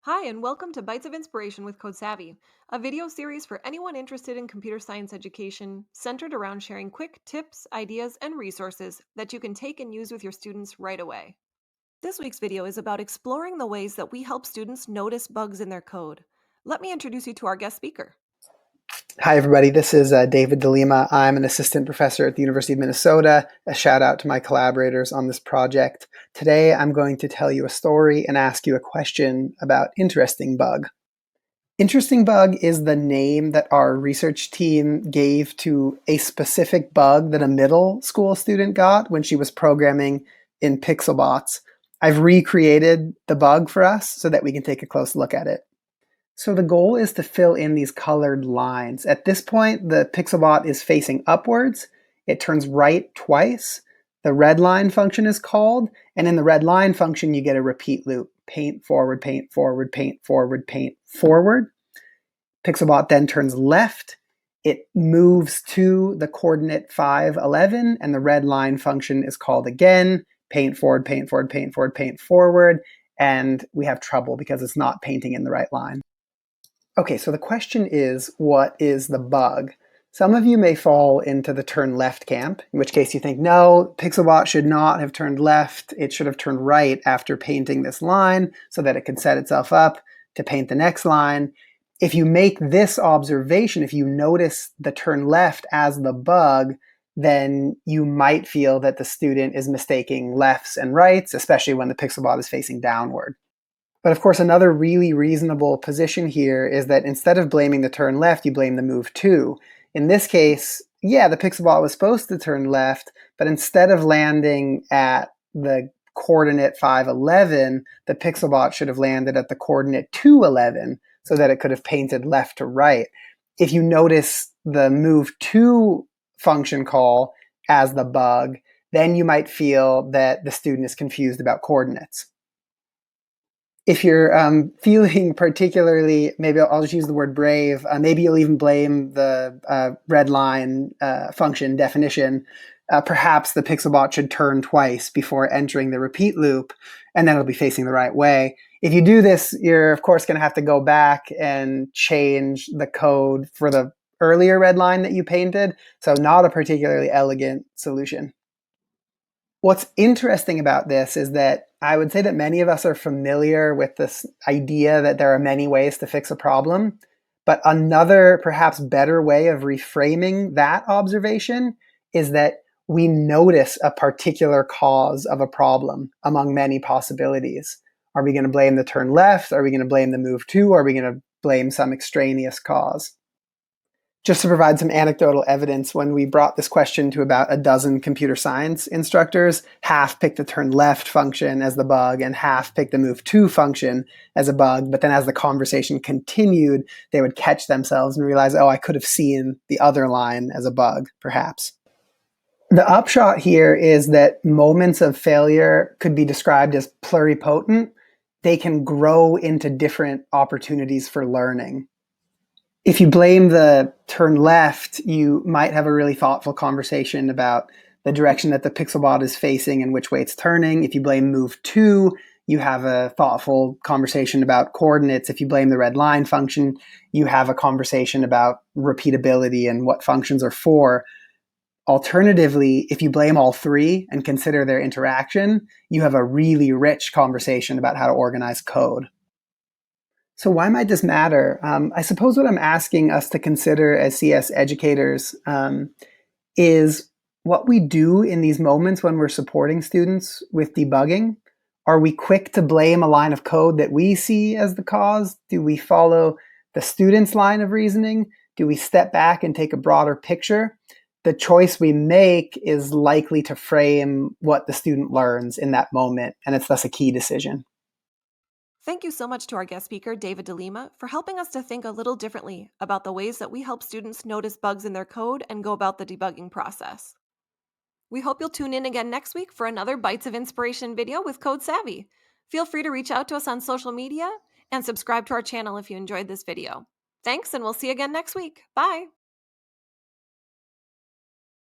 Hi, and welcome to Bytes of Inspiration with Code Savvy, a video series for anyone interested in computer science education centered around sharing quick tips, ideas, and resources that you can take and use with your students right away. This week's video is about exploring the ways that we help students notice bugs in their code. Let me introduce you to our guest speaker. Hi, everybody. This is David DeLiema. I'm an assistant professor at the University of Minnesota. A shout out to my collaborators on this project. Today, I'm going to tell you a story and ask you a question about Interesting Bug. Interesting Bug is the name that our research team gave to a specific bug that a middle school student got when she was programming in Pixelbots. I've recreated the bug for us so that we can take a close look at it. So the goal is to fill in these colored lines. At this point, the Pixelbot is facing upwards. It turns right twice. The red line function is called, and in the red line function, you get a repeat loop. Paint forward, paint forward, paint forward, paint forward. Pixelbot then turns left. It moves to the coordinate 5, 11, and the red line function is called again. Paint forward, paint forward, paint forward, paint forward, and we have trouble because it's not painting in the right line. Okay, so the question is, what is the bug? Some of you may fall into the turn left camp, in which case you think, no, Pixelbot should not have turned left. It should have turned right after painting this line so that it could set itself up to paint the next line. If you make this observation, if you notice the turn left as the bug, then you might feel that the student is mistaking lefts and rights, especially when the Pixelbot is facing downward. But of course, another really reasonable position here is that instead of blaming the turn left, you blame the move to. In this case, yeah, the Pixelbot was supposed to turn left, but instead of landing at the coordinate 511, the Pixelbot should have landed at the coordinate 211 so that it could have painted left to right. If you notice the move to function call as the bug, then you might feel that the student is confused about coordinates. If you're feeling particularly, maybe I'll just use the word brave, maybe you'll even blame the red line function definition. Perhaps the Pixelbot should turn twice before entering the repeat loop, and then it'll be facing the right way. If you do this, you're of course going to have to go back and change the code for the earlier red line that you painted, so not a particularly elegant solution. What's interesting about this is that I would say that many of us are familiar with this idea that there are many ways to fix a problem, but another perhaps better way of reframing that observation is that we notice a particular cause of a problem among many possibilities. Are we going to blame the turn left? Are we going to blame the move to? Are we going to blame some extraneous cause? Just to provide some anecdotal evidence, when we brought this question to about a dozen computer science instructors, half picked the turn left function as the bug and half picked the move to function as a bug. But then as the conversation continued, they would catch themselves and realize, oh, I could have seen the other line as a bug, perhaps. The upshot here is that moments of failure could be described as pluripotent. They can grow into different opportunities for learning. If you blame the turn left, you might have a really thoughtful conversation about the direction that the Pixelbot is facing and which way it's turning. If you blame move to, you have a thoughtful conversation about coordinates. If you blame the red line function, you have a conversation about repeatability and what functions are for. Alternatively, if you blame all three and consider their interaction, you have a really rich conversation about how to organize code. So why might this matter? I suppose what I'm asking us to consider as CS educators is what we do in these moments when we're supporting students with debugging. Are we quick to blame a line of code that we see as the cause? Do we follow the student's line of reasoning? Do we step back and take a broader picture? The choice we make is likely to frame what the student learns in that moment, and it's thus a key decision. Thank you so much to our guest speaker, David DeLiema, for helping us to think a little differently about the ways that we help students notice bugs in their code and go about the debugging process. We hope you'll tune in again next week for another Bytes of Inspiration video with Code Savvy. Feel free to reach out to us on social media and subscribe to our channel if you enjoyed this video. Thanks, and we'll see you again next week. Bye!